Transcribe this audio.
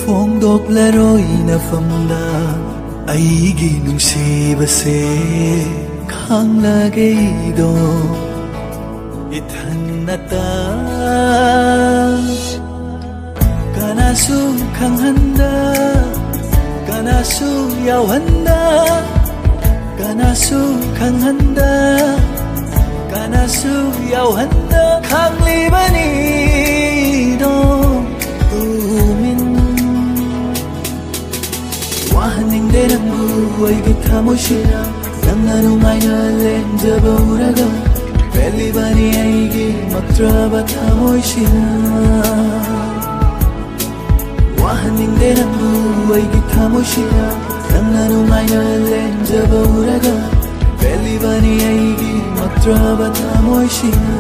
ꯐꯣꯡꯗꯣꯛꯂꯔꯣꯏꯅ ꯐꯝꯗ ꯑꯩꯒꯤ ꯅꯨꯡꯁꯤꯕꯁꯦ ꯈꯪꯂꯒꯩꯗꯣ ꯏꯊꯟꯅꯇ ꯀꯅꯥꯁꯨ ꯈꯪꯍꯟꯗ ꯀꯅꯥꯁꯨ ꯌꯥꯎꯍꯟꯗ ꯀꯅꯥꯁꯨ ꯈꯪꯍꯟꯗ ꯀꯅꯥꯁꯨ ꯌꯥꯎꯍꯟꯗ ꯈꯪꯂꯤꯕꯅꯤꯗꯣ ꯇꯨꯃꯤꯟ ꯋꯥꯍꯟꯅꯤꯡꯗꯦ ꯅꯪꯕꯨ ꯑꯩꯒꯤ ꯊꯃꯣꯏꯁꯤꯗ ꯅꯪꯅ ꯅꯨꯡꯉꯥꯏꯅ ꯂꯦꯟꯖꯕ ꯎꯔꯒ ꯄꯦꯜꯂꯤꯕꯅꯤ ꯑꯩꯒꯤ ꯃꯛꯇ꯭ꯔꯕ ꯊꯃꯣꯏꯁꯤꯅ 와하닝데 낭부 ꯑꯩꯒꯤ ꯊꯃꯣꯏꯁꯤꯗ ꯅꯪꯅ ꯅꯨꯡꯉꯥꯏꯅ ꯂꯦꯟꯖꯕ ꯎꯔꯒ ꯄꯦꯜꯂꯤꯕꯅꯤ ꯑꯩꯒꯤ ꯃꯛꯇ꯭ꯔꯕ ꯊꯃꯣꯏꯁꯤꯅ